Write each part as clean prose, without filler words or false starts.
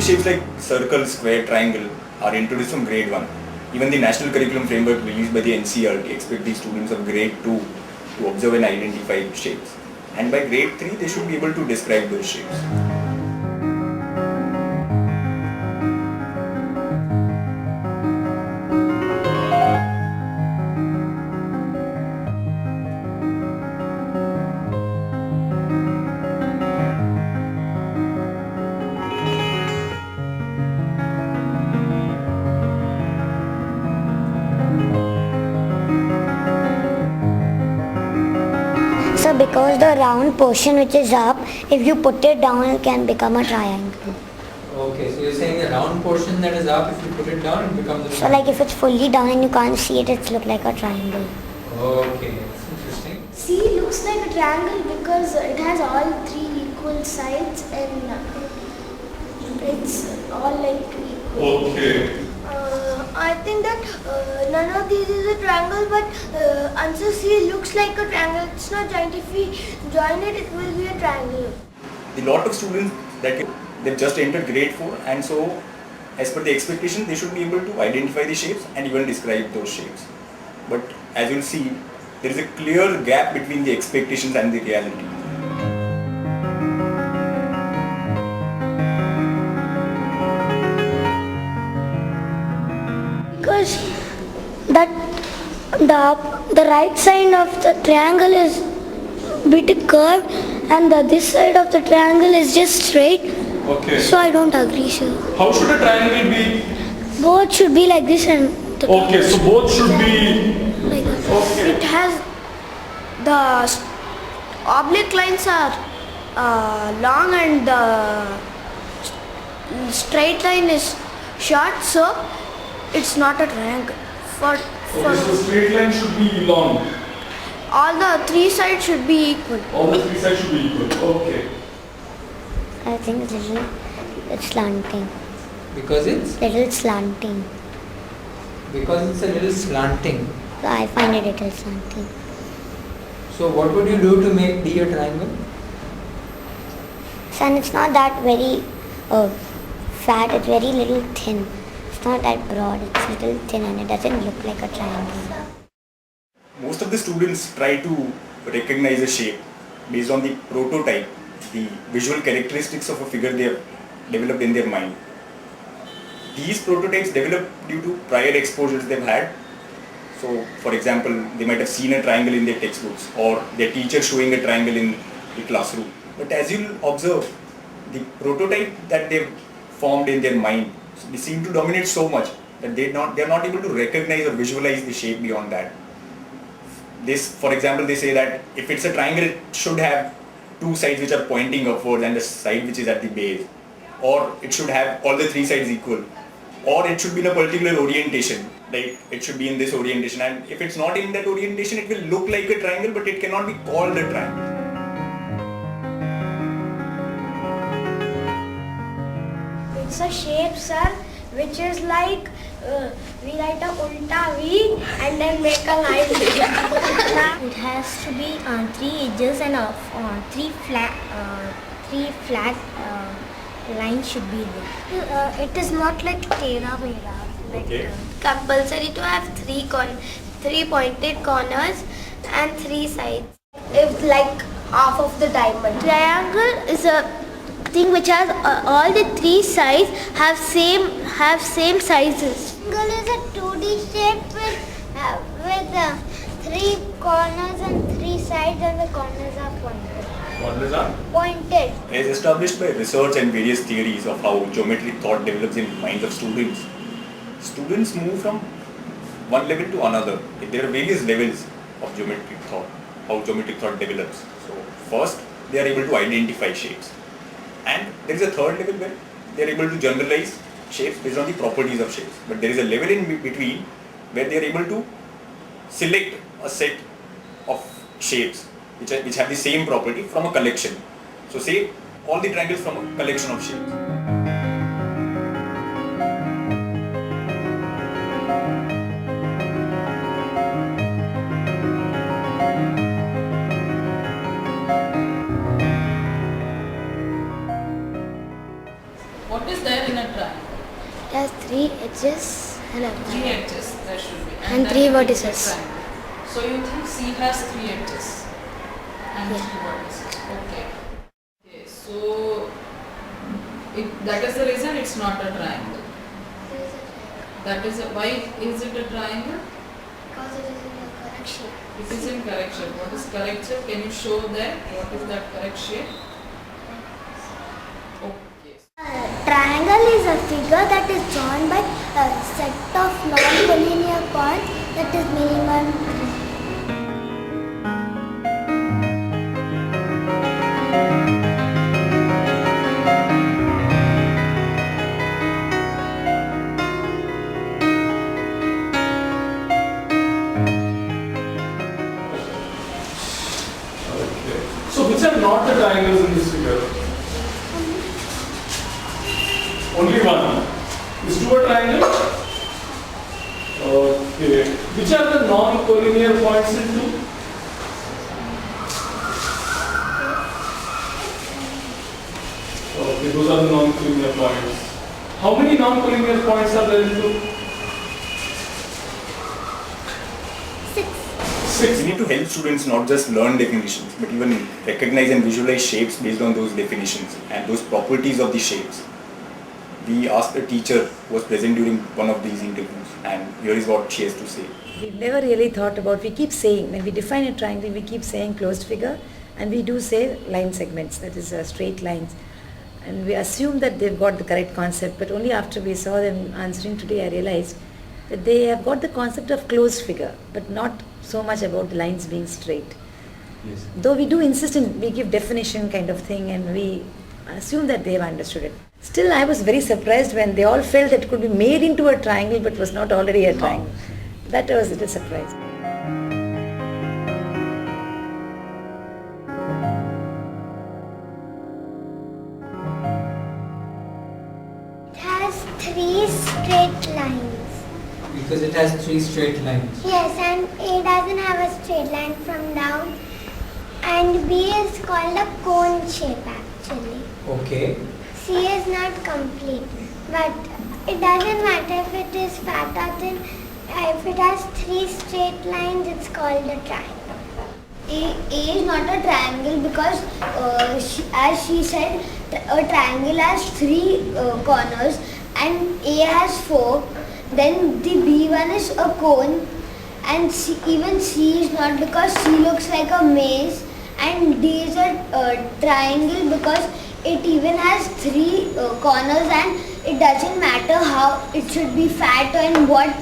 shapes like circle, square, triangle are introduced from grade 1. Even the national curriculum framework released by the NCERT expect the students of grade 2 to observe and identify shapes. And by grade 3, they should be able to describe those shapes. So because the round portion which is up, if you put it down, it can become a triangle. Okay, so you're saying the round portion that is up, if you put it down, it becomes a So like if it's fully down and you can't see it, it's look like a triangle. Okay, that's interesting. C looks like a triangle because it has all three equal sides and it's all like equal. Okay. I think that none of these is a triangle, but answer C looks like a triangle. It's not joined. If we join it, it will be a triangle. The lot of students that they've just entered grade 4, and so as per the expectation, they should be able to identify the shapes and even describe those shapes. But as you'll see, there is a clear gap between the expectations and the reality. Because the right side of the triangle is bit curved and this side of the triangle is just straight. Okay. So I don't agree, sir. How should a triangle be? Both should be like this and the Okay, so both should be. like that. Okay. It has the oblique lines are long and the straight line is short, so it's not a triangle. Okay, so straight line should be long. All the three sides should be equal. All the three sides should be equal. Okay. I think it's slanting. Because it's? Little slanting. Because it's a little slanting. So I find it little slanting. So what would you do to make D a triangle? So, and it's not that very fat, it's very little thin. It's not that broad, it's little thin and it doesn't look like a triangle. Most of the students try to recognize a shape based on the prototype, the visual characteristics of a figure they have developed in their mind. These prototypes develop due to prior exposures they've had. So, for example, they might have seen a triangle in their textbooks or their teacher showing a triangle in the classroom. But as you'll observe, the prototype that they've formed in their mind, they seem to dominate so much that they're not able to recognize or visualize the shape beyond that. This, for example, they say that if it's a triangle, it should have two sides which are pointing upwards and the side which is at the base, or it should have all the three sides equal, or it should be in a particular orientation, like it should be in this orientation, and if it's not in that orientation, it will look like a triangle, but it cannot be called a triangle. It's a shape, sir, which is like we write a ulta V and then make a line. It has to be three edges and three flat lines should be there. It is not like tera mera. Okay. Compulsory to have three pointed corners and three sides. If like half of the diamond. Triangle is a thing which has all the three sides have same sizes. Triangle is a 2D shape with three corners and three sides and the corners are pointed. Corners are Pointed. as established by research and various theories of how geometric thought develops in minds of students. Students move from one level to another. There are various levels of geometric thought, how geometric thought develops. So first, they are able to identify shapes. And there is a third level where they are able to generalize shapes based on the properties of shapes. But there is a level in between where they are able to select a set of shapes which have the same property from a collection. So say all the triangles from a collection of shapes. What is there in a has 3 edges and a Three edges there should be. And that 3 will be a vertices. triangle. So you think C has 3 edges and Yeah. 3 vertices. Okay. Okay. So that is the reason it's not a triangle. That is why is it a triangle? Because it is in the correct shape. It is in correct shape. What is correct shape? Can you show that? What is that correct shape? Okay. Triangle is a figure that is drawn by a set of non-collinear points that is minimum 3. Okay. So which are not the triangles in this figure? Only one. Is 2 a triangle? Okay. Which are the non-collinear points in 2? Okay, those are the non-collinear points. How many non-collinear points are there in 2? 6. We need to help students not just learn definitions, but even recognize and visualize shapes based on those definitions and those properties of the shapes. We asked a teacher who was present during one of these interviews, and here is what she has to say. We never really thought about, we keep saying, when we define a triangle, we keep saying closed figure, and we do say line segments, that is straight lines. And we assume that they've got the correct concept, but only after we saw them answering today, I realized that they have got the concept of closed figure, but not so much about the lines being straight. Yes. Though we do insist in, we give definition kind of thing, and we assume that they have understood it. Still, I was very surprised when they all felt that it could be made into a triangle, but was not already a triangle. That was a little surprise. It has 3 straight lines. Because it has 3 straight lines. Yes, and A doesn't have a straight line from down. And B is called a cone shape actually. Okay. C is not complete. But it doesn't matter if it is fat or thin. If it has 3 straight lines, it's called a triangle. A is not a triangle because as she said, a triangle has 3 corners and A has 4. Then the B one is a cone, and even C is not because C looks like a maze, and D is a triangle because it even has 3 corners, and it doesn't matter how it should be fat or in what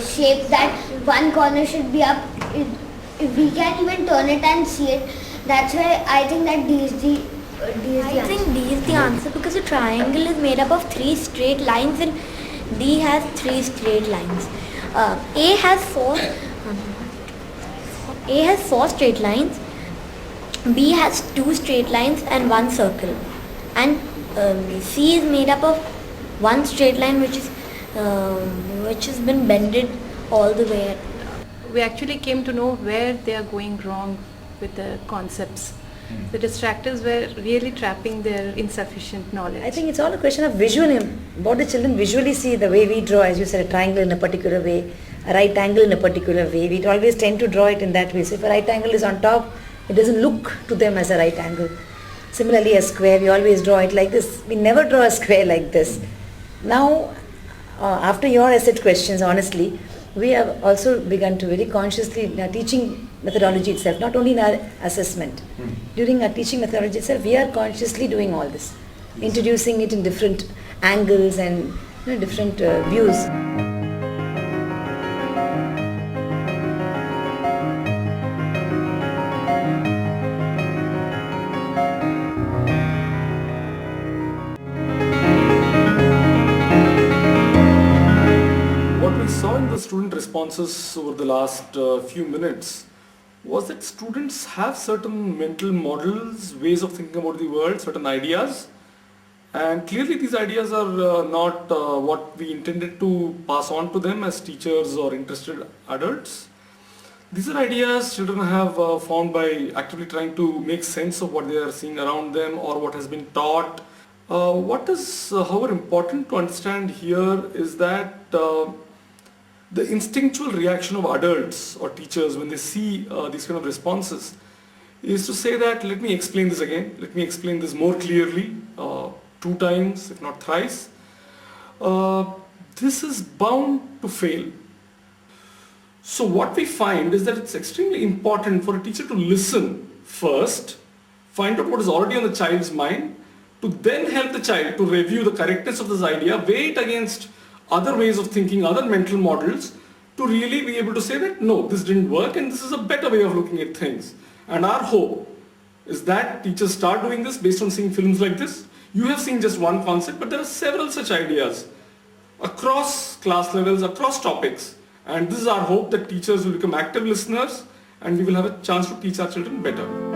shape that one corner should be up. We can even turn it and see it. That's why I think that D is the I think D is the answer because a triangle is made up of 3 straight lines and D has 3 straight lines. A has 4 straight lines, B has 2 straight lines and 1 circle, and C is made up of 1 straight line which has been bended all the way. We actually came to know where they are going wrong with the concepts. The distractors were really trapping their insufficient knowledge. I think it's all a question of visual, what the children visually see, the way we draw, as you said, a triangle in a particular way, a right angle in a particular way. We always tend to draw it in that way. So if a right angle is on top, it doesn't look to them as a right angle. Similarly, a square, we always draw it like this. We never draw a square like this. Now, after your essay questions, honestly, we have also begun to very consciously, in our teaching methodology itself, not only in our assessment, during our teaching methodology itself, we are consciously doing all this, introducing it in different angles and different views. What we saw in the student responses over the last few minutes was that students have certain mental models, ways of thinking about the world, certain ideas, and clearly these ideas are not what we intended to pass on to them as teachers or interested adults. These are ideas children have found by actively trying to make sense of what they are seeing around them or what has been taught, What is, however, important to understand here is that the instinctual reaction of adults or teachers when they see these kind of responses is to say that, let me explain this again, let me explain this more clearly, 2 times, if not thrice. This is bound to fail. So what we find is that it's extremely important for a teacher to listen first, find out what is already on the child's mind, to then help the child to review the correctness of this idea, weigh it against other ways of thinking, other mental models, to really be able to say that no, this didn't work and this is a better way of looking at things. And our hope is that teachers start doing this based on seeing films like this. You have seen just one concept, but there are several such ideas across class levels, across topics. And this is our hope, that teachers will become active listeners and we will have a chance to teach our children better.